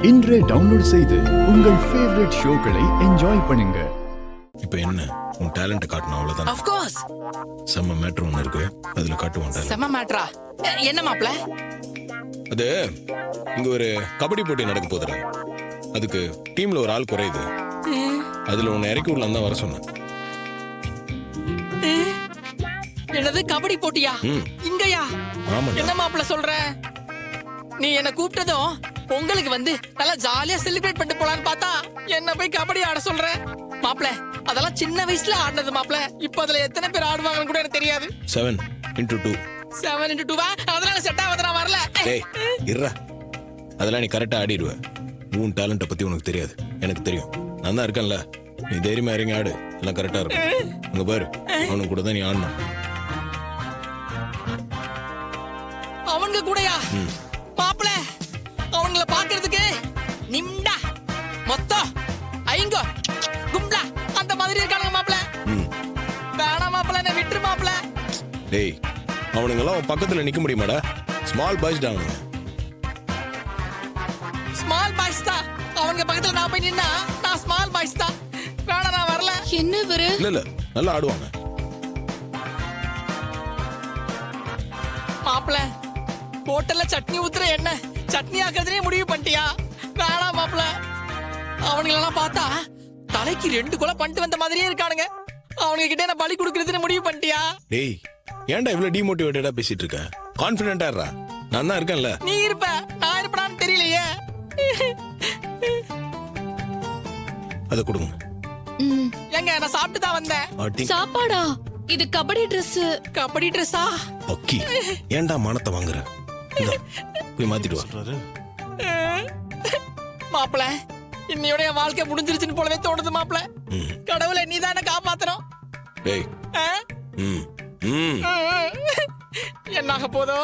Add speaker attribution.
Speaker 1: இன்றே டவுன்லோட் செய்து உங்கள் ஃபேவரட் ஷோக்களை என்ஜாய் பண்ணுங்க.
Speaker 2: இப்போ என்ன உன் டேலண்ட காட்டணும் அவ்வளவுதான்.
Speaker 3: Of course.
Speaker 2: செம்ம மேட்டர் ஒன்னு இருக்கு, அதுல காட்டுவோம் டேலண்ட்.
Speaker 3: செம்ம மேட்டரா? என்ன மாப்ள?
Speaker 2: அது இங்க ஒரு கபடி போட்டி நடக்க போகுதுடா. அதுக்கு டீம்ல ஒரு ஆள் குறையுது. அதுல உன்னை இறக்கி விடலாம் தான் வர சொன்னேன்.
Speaker 3: என்னது கபடி போட்டியா? இங்கயா?
Speaker 2: ஆமா.
Speaker 3: என்ன மாப்ள சொல்ற? நீ என்ன கூப்பிட்டதும் பொங்கலுக்கு வந்து நல்லா ஜாலியா செலிப்ரேட் பண்ணிட்டு போலான்னு பார்த்தா என்ன போய் கபடி ஆட சொல்ற மாப்ள? அதெல்லாம் சின்ன வயசுல ஆடினது மாப்ள. இப்ப அதுல எத்தனை பேர் ஆடுவாங்கன்னு கூட எனக்கு தெரியாது.
Speaker 2: 7x2.
Speaker 3: 7x2 அதெல்லாம் செட் ஆகாத, நான் வரல.
Speaker 2: டேய் இருடா, அதெல்லாம் நீ கரெக்டா ஆடிடுவ. உன் டேலண்ட பத்தி உனக்கு தெரியாது, எனக்கு தெரியும். நான் தான் இருக்கேன்ல, நீ தைரியமா இறங்கி ஆடு, எல்லாம் கரெக்டா இருக்கும். அங்க பாரு, அவனுக்கு கூட தான் நீ ஆடணும்.
Speaker 3: அவங்க கூடயா மாப்ள? அவங்கள பாக்குறதுக்கு நிம்டா மொத்தம் ஐங்கோ கும்லா அந்த மாதிரி இருக்கானுங்க மாப்ள. வேணாம் மாப்ள, என்ன விட்டுரு மாப்ள.
Speaker 2: டேய் அவனுங்க எல்லாம் பக்கத்துல நிக்க முடியுமாடா? ஸ்மால் பாய்ஸ் தான் அவனுங்க.
Speaker 3: ஸ்மால் பாய்ஸ் தான் அவங்க பக்கத்துல. நான் போய் நின்னா நான் ஸ்மால் பாய்ஸ் தான். வேணாம், நான் வரல.
Speaker 4: என்ன இவரு?
Speaker 2: இல்ல நல்லா ஆடுவாங்க
Speaker 3: மாப்ள. ஹோட்டல்ல சட்னி ஊத்துற என்ன சட்னி ஆக்குறதுனே முடிவு பண்ணிட்டியா? வேணாம் மாப்ள. அவனுங்களெல்லாம் பார்த்தா தலைக்கு 2 கொலை பண்ணிட்டு வந்த மாதிரியே இருக்கானுங்க. அவனுங்க கிட்ட என்ன பலி கொடுக்கறதுன்னு முடிவு பண்ணிட்டியா?
Speaker 2: டேய் ஏன்டா இவ்வளவு டிமோட்டிவேட்டடா பேசிட்டு இருக்க? கான்ஃபிடென்ட்டா இருடா, நான் தான் இருக்கேன்ல.
Speaker 3: நீ இருப்ப, நான் இருப்படான்னு தெரியலையே.
Speaker 2: அத கொடுங்க.
Speaker 3: எங்க நான் சாப்பிட்டு தான் வந்தேன்.
Speaker 2: அடி
Speaker 4: சாப்பாடா? இது கபடி Dress.
Speaker 3: கபடி ட்ரெஸ்ஸா?
Speaker 2: பக்கி, ஏன்டா மானத்தை வாங்குற? இந்தா, போய் மாத்திட்டு வா.
Speaker 3: மாப்பிள, இன்னையோட என் வாழ்க்கை முடிஞ்சிருச்சுன்னு போலவே தோணுது மாப்பிள. கடவுளை நீ தானே காப்பாத்தணும்.
Speaker 2: டேய்
Speaker 3: ஆ?
Speaker 2: ம் ம்
Speaker 3: என்னாக போதோ?